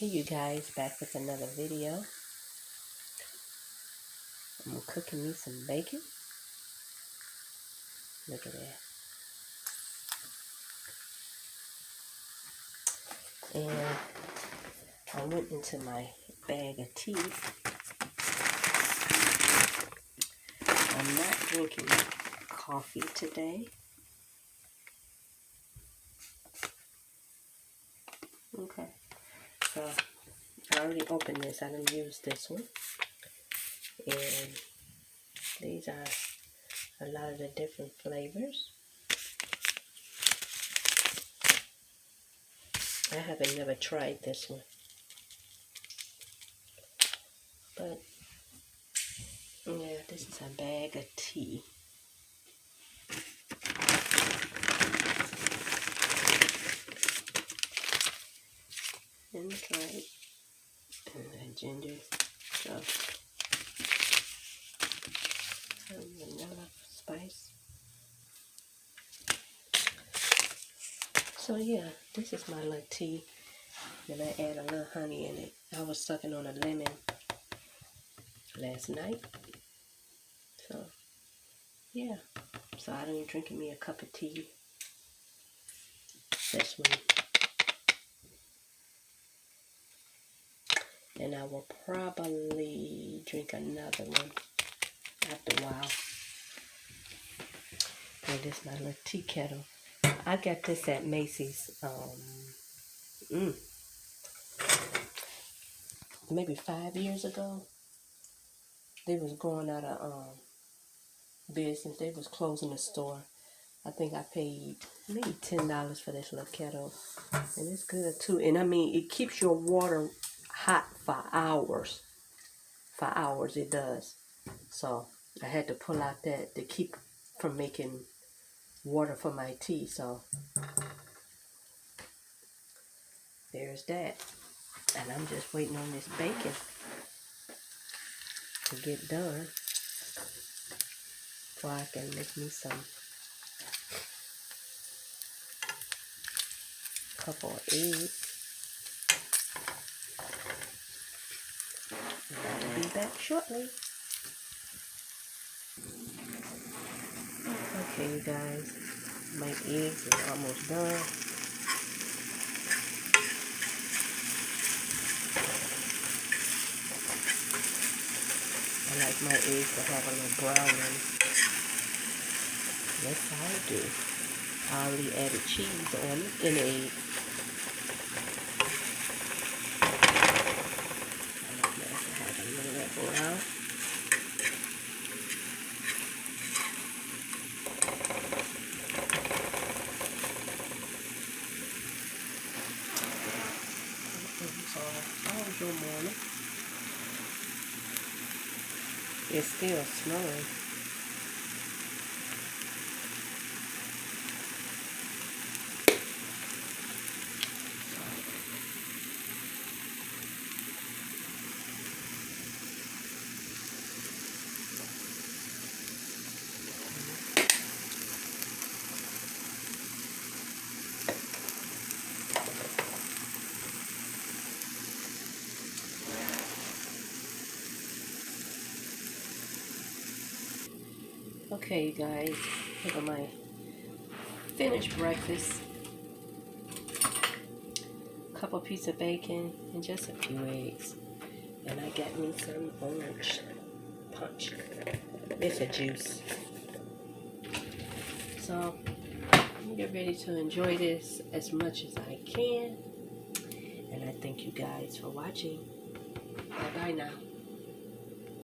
Hey you guys, back with another video. I'm cooking me some bacon. Look at that. And I went into my bag of tea. I'm not drinking coffee today. Okay. So I already opened this. I didn't use this one. And these are a lot of the different flavors. I haven't never tried this one. But yeah, this is a bag of tea. Inside, and ginger, so some vanilla spice. So yeah, this is my little tea. Then I add a little honey in it. I was sucking on a lemon last night. So yeah, so I done drinking me a cup of tea. This one. And I will probably drink another one after a while. And this is my little tea kettle. I got this at Macy's. Maybe 5 years ago. They was going out of business. They was closing the store. I think I paid maybe $10 for this little kettle. And it's good too. And I mean, it keeps your water hot for hours. For hours it does. So I had to pull out that to keep from making water for my tea. So there's that. And I'm just waiting on this bacon to get done so I can make me some couple of eggs. I'll be back shortly. Okay, you guys, my eggs is almost done. I like my eggs to have a little brown in it. That's how I do. I already added cheese on it in the egg. I like that to have a little bit brown. How's your morning? It's still snowing. Okay, you guys, look at my finished breakfast. Couple pieces of bacon and just a few eggs. And I got me some orange punch. It's a juice. So I'm get ready to enjoy this as much as I can. And I thank you guys for watching. Bye bye now.